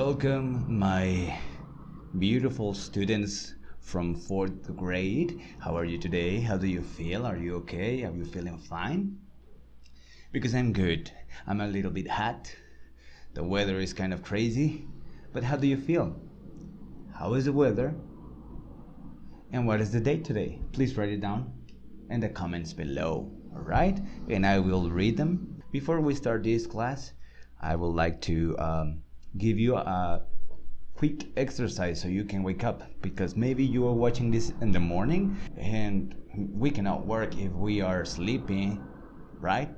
Welcome, my beautiful students from 4th grade. How are you today? How do you feel? Are you okay? Are you feeling fine? Because I'm good. I'm a little bit hot. The weather is kind of crazy. But how do you feel? How is the weather? And what is the date today? Please write it down in the comments below. Alright? And I will read them. Before we start this class, I would like to give you a quick exercise so you can wake up, because maybe you are watching this in the morning and we cannot work if we are sleeping, right?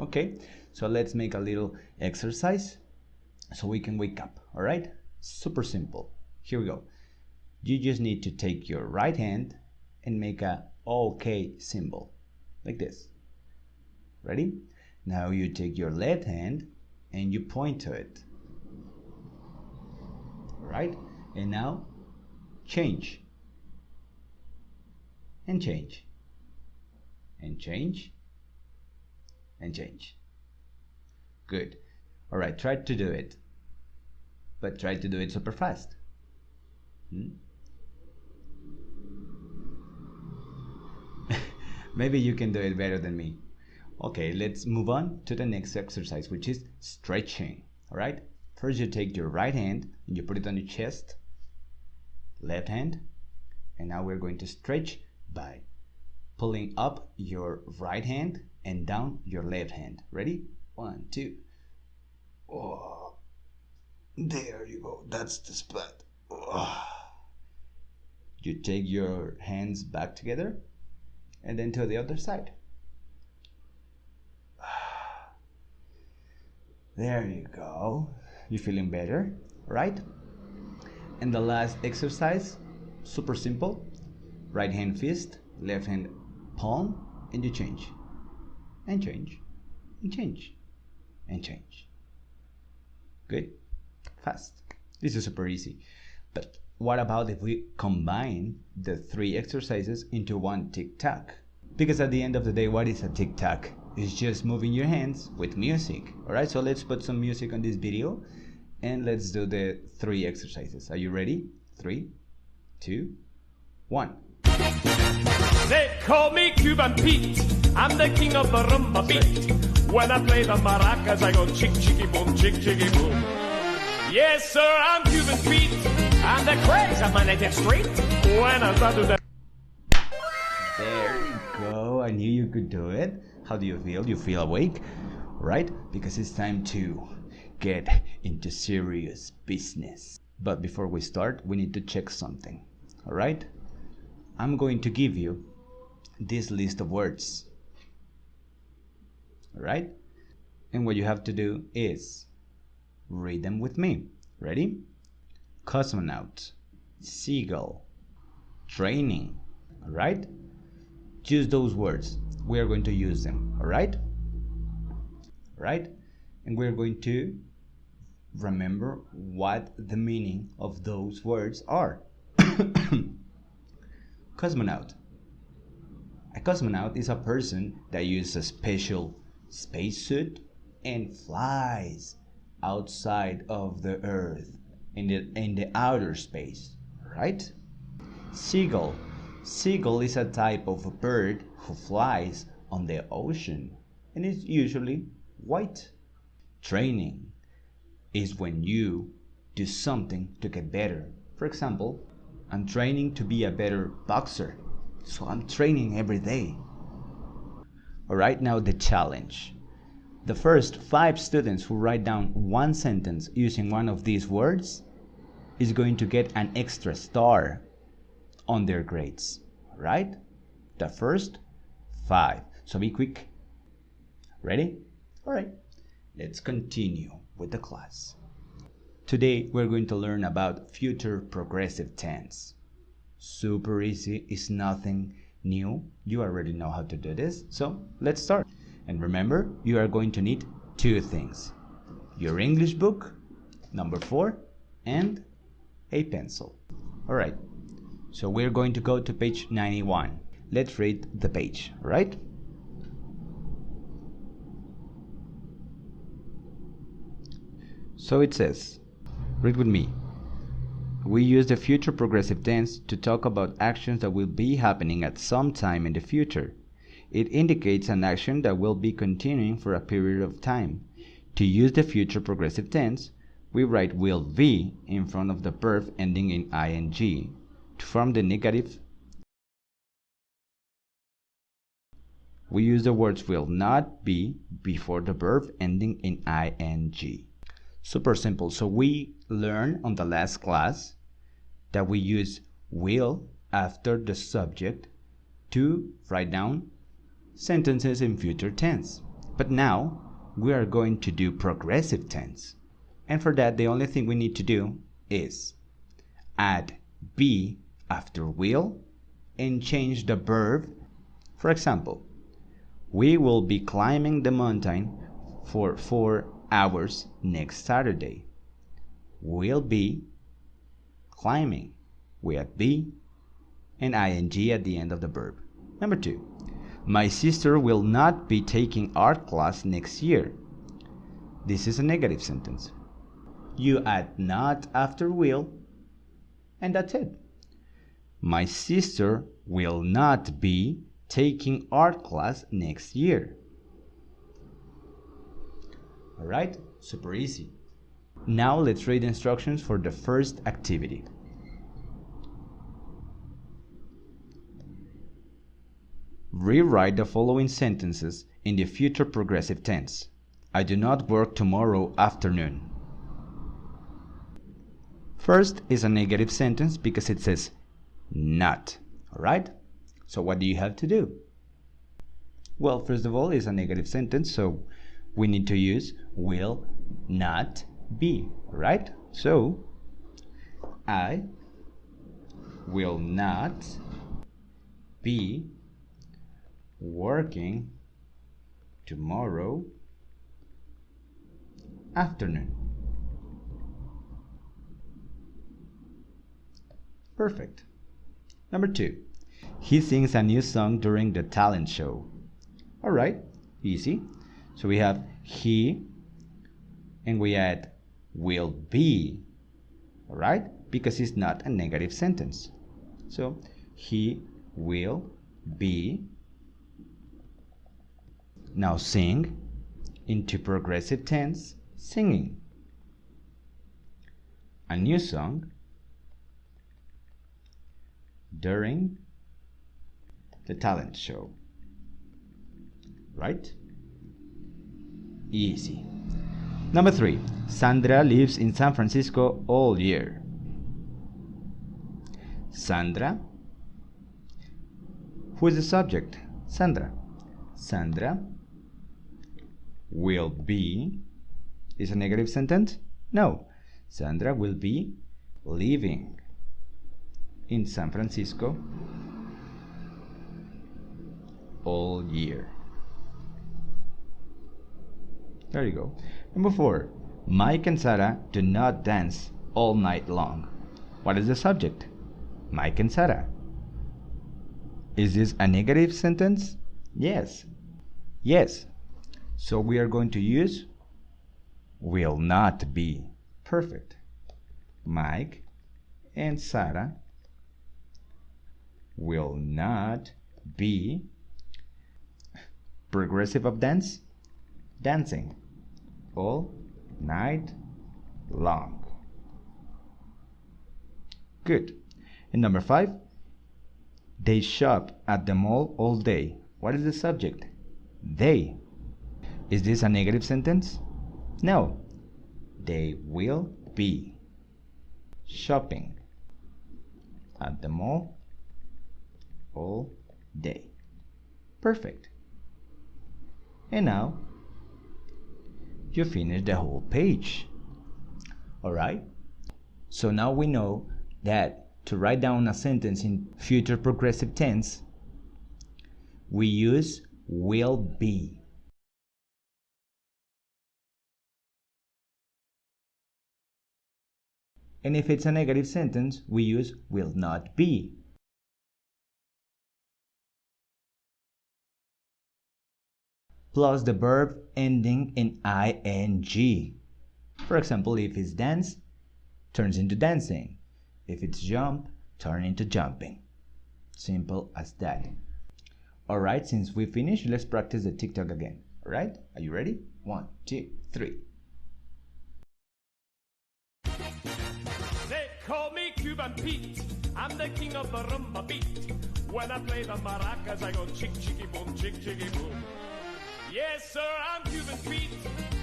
Okay, so let's make a little exercise so we can wake up. All right, super simple. Here we go. You just need to take your right hand and make a OK symbol like this. Ready? Now you take your left hand and you point to it. Right? And now change and change and change and change. Good. All right, try to do it, but try to do it super fast. Maybe you can do it better than me. Okay, let's move on to the next exercise, which is stretching. All right, first you take your right hand and you put it on your chest, left hand, and now we're going to stretch by pulling up your right hand and down your left hand. Ready? 1, 2. Oh, there you go. That's the spot. Oh. You take your hands back together and then to the other side. There you go. You feeling better, right? And the last exercise, super simple. Right hand fist, left hand palm, and you change. And change. And change. And change. Good. Fast. This is super easy. But what about if we combine the 3 exercises into one tic-tac? Because at the end of the day, what is a tic-tac? It's just moving your hands with music. Alright, so let's put some music on this video and let's do the 3 exercises. Are you ready? 3, 2, 1. They call me Cuban Pete. I'm the king of the rumba beat. When I play the maracas, I go chick chicky boom, chick chicky boom. Yes, sir, I'm Cuban Pete. I'm the craze of my native street. When I start to There you go. I knew you could do it. How do you feel? You feel awake, right? Because it's time to get into serious business. But before we start, we need to check something. All right? I'm going to give you this list of words. All right? And what you have to do is read them with me. Ready? Cosmonaut, seagull, training. All right? Choose those words. We are going to use them. All right? Right? And we're going to remember what the meaning of those words are. Cosmonaut. A cosmonaut is a person that uses a special spacesuit and flies outside of the Earth in the outer space, right? Seagull. Seagull is a type of a bird who flies on the ocean and is usually white. Training is when you do something to get better. For example, I'm training to be a better boxer, so I'm training every day. Alright, now the challenge. The first 5 students who write down one sentence using one of these words is going to get an extra star on their grades. Alright? The first 5. So be quick. Ready? Alright. Let's continue with the class. Today we're going to learn about future progressive tense. Super easy, it's nothing new. You already know how to do this. So let's start. And remember, you are going to need 2 things. Your English book, number 4, and a pencil. Alright, so we're going to go to page 91. Let's read the page, right? So it says, Read with me. We use the future progressive tense to talk about actions that will be happening at some time in the future. It indicates an action that will be continuing for a period of time. To use the future progressive tense, we write will be in front of the verb ending in ing to form the negative. We use the words will not be before the verb ending in ing. Super simple. So we learned on the last class that we use will after the subject to write down sentences in future tense. But now we are going to do progressive tense. And for that, the only thing we need to do is add be after will and change the verb. For example, we will be climbing the mountain for 4 hours next Saturday. Will be climbing. We add be and ing at the end of the verb. Number 2. My sister will not be taking art class next year. This is a negative sentence. You add not after will, and that's it. My sister will not be taking art class next year. Alright, super easy. Now let's read the instructions for the first activity. Rewrite the following sentences in the future progressive tense. I do not work tomorrow afternoon. First is a negative sentence because it says not. Alright? So what do you have to do? Well, first of all, it's a negative sentence, so we need to use will not be. Alright? So I will not be working tomorrow afternoon. Perfect. Number 2. He sings a new song during the talent show. Alright, easy. So we have he and we add will be. Alright, because it's not a negative sentence. So he will be. Now sing into progressive tense, singing. A new song during the talent show. Right? Easy. Number 3. Sandra lives in San Francisco all year. Sandra. Who is the subject? Sandra. Sandra will be. Is a negative sentence? No. Sandra will be living in San Francisco all year. There you go. Number 4. Mike and Sarah do not dance all night long. What is the subject? Mike and Sarah. Is this a negative sentence? Yes. Yes. So we are going to use will not be. Perfect. Mike and Sarah will not be progressive of dance, dancing all night long. Good. And number 5, they shop at the mall all day. What is the subject? They. Is this a negative sentence? No. They will be shopping at the mall all day. Perfect. And now you finish the whole page. Alright? So now we know that to write down a sentence in future progressive tense, we use will be. And if it's a negative sentence, we use will not be. Plus the verb ending in ing. For example, if it's dance, turns into dancing. If it's jump, turn into jumping. Simple as that. Alright, since we finished, let's practice the TikTok again. Alright, are you ready? 1, 2, 3. They call me Cuban Pete. I'm the king of the rumba beat. When I play the maracas, I go chick chicky boom, chick chicky boom. Yes, sir, I'm Cuban Pete.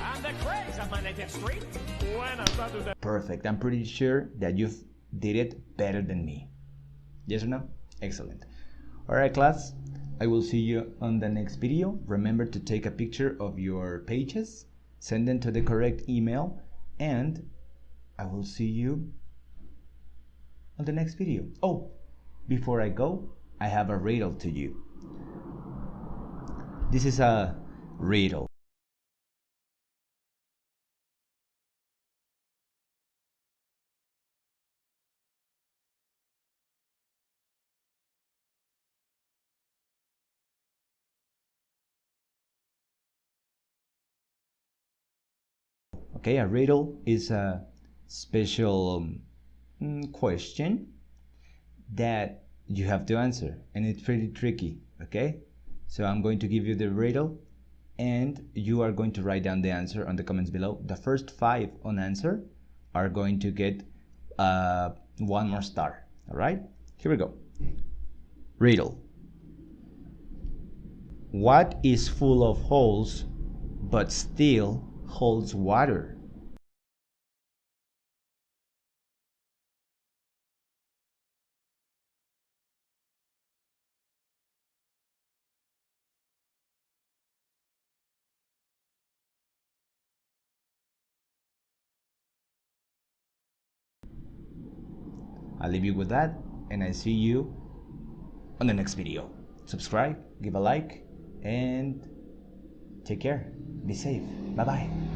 I'm the craze of my native street. When I start to the Perfect. I'm pretty sure that you did it better than me. Yes or no? Excellent. Alright, class. I will see you on the next video. Remember to take a picture of your pages, send them to the correct email, and I will see you on the next video. Oh, before I go, I have a riddle to you. This is a riddle. Okay, a riddle is a special question that you have to answer, and it's pretty tricky. Okay, so I'm going to give you the riddle and you are going to write down the answer on the comments below. The first 5 on answer are going to get 1 more star. All right, here we go. Riddle: what is full of holes but still holds water? I'll leave you with that, and I see you on the next video. Subscribe, give a like, and take care. Be safe. Bye bye.